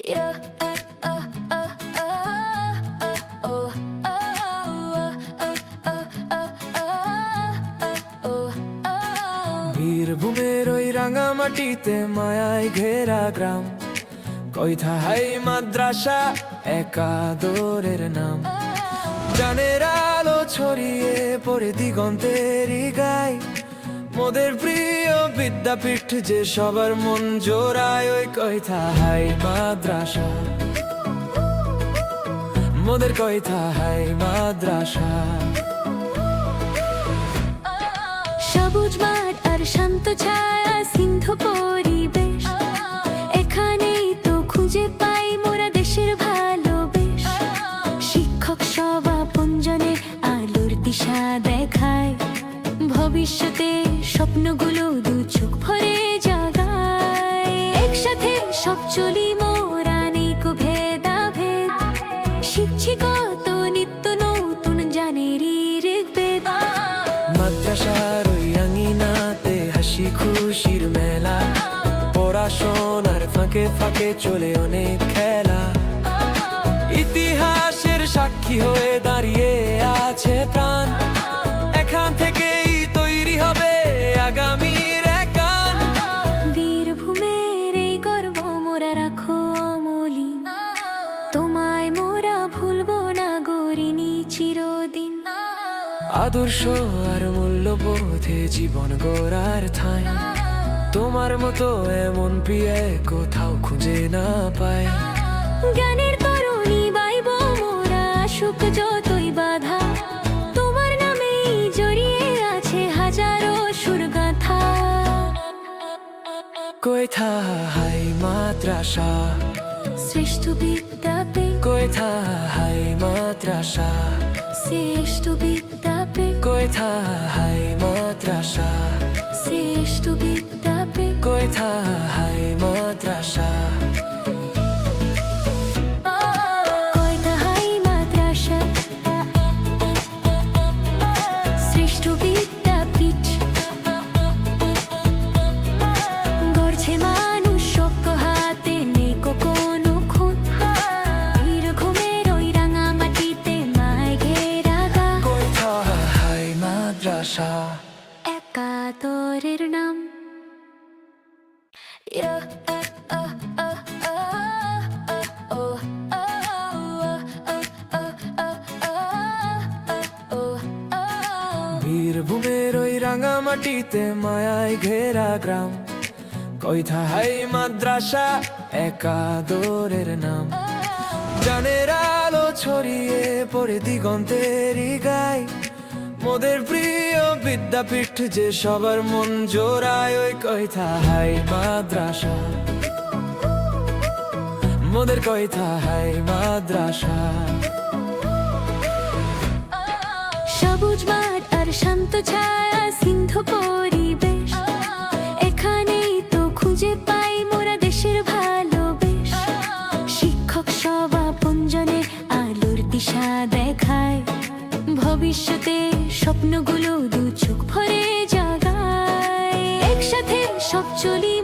Yeah, oh, বীরভূমের ওই রাঙামাটিতে মায়ায় ঘেরা গ্রাম, কৈথা হাই মাদ্রাসা একাদরের নাম। জানের আলো ছড়িয়ে পড়ে দিগন্তেরই গায়, মোদের প্রিয় বিদ্যাপীঠ যে সবার মন জোড়ায়। ওই কৈথা হাই মাদ্রাসা, মোদের কৈথা হাই মাদ্রাসা। সবুজ মাঠ আর শান্ত ছায়া সিন্ধু পরিবেশ, এখানেই তো খুঁজে পাই মোরা দেশের ভালোবেস। শিক্ষক সভাপঞ্জনে আলোর দিশা দেখায়, ভবিষ্যতে স্বপ্নগুলো দু চোখ ভরে জাগায়। একসাথে সব চলি মোরা নেই কো ভেদাভেদ, শিখছি কত নিত্য নতুন জানেরই ঋগ্বেদ। মাদ্রাসার ওই আঙিনাতে হাসি খুশির মেলা, পড়াশোনার ফাঁকে ফাঁকে চলে অনেক খেলা। ইতিহাসের সাক্ষী হয়ে দাঁড়িয়ে আছে প্রাণ, এখান থেকেই তৈরি হবে আগামীর গান। বীরভূমের এই গর্ব মোরা রাখো অমলিন, তোমায় মোরা ভুলবো না গরিনি চিরদিন। আদর্শ আর মূল্যবোধে জীবন গড়ার ঠাঁই, তোমার মতো এমন প্রিয় কোথাও খুঁজে না পায়। জ্ঞানের তরুণী বাইব মোরা, সুখ যতই বাধা, তোমার নামেই জড়িয়ে আছে হাজারো সুরগাথা। কৈথা হাই মাদ্রাসা, শ্রেষ্ঠ বিদ্যাপীঠ, কৈথা হাই মাদ্রাসা, শ্রেষ্ঠ বিদ্যাপীঠ, কৈথা হাই মাদ্রাসা, শ্রেষ্ঠ বিদ্যাপীঠ। কৈথা হাই মাদ্রাসা। কৈথা হাই মাদ্রাসা, শ্রেষ্ঠ বিদ্যাপীঠ, গড়ছে মানুষ সভ্য হাতে নেই কোনো খুঁত। বীরভূমের ওই রাঙামাটিতে মায় ঘেরা গা, কৈথা হাই মাদ্রাসা একাদরের নাম। বীরভূমের ওই রাঙামাটিতে মায়ায় ঘেরা গ্রাম, কৈথা হাই মাদ্রাসা একাদরের নাম। জানের আলো ছড়িয়ে পড়ে দিগন্তেরই গায়, মোদের প্রিয় বিদ্যাপীঠ যে সবার মন জোড়ায়। ওই কৈথা হাই মাদ্রাসা, মোদের কৈথা হাই মাদ্রাসা। সবুজ মাঠ আর শান্ত ছায়া সিন্ধু পরিবেশ, এখানেই তো খুঁজে পাই মোরা দেশের ভালোবেস। শিক্ষক সভাপঞ্জনে আলোর দিশা দেখায়, ভবিষ্যতে স্বপ্নগুলো দু চোখ ভরে জাগায়। একসাথে সব চলি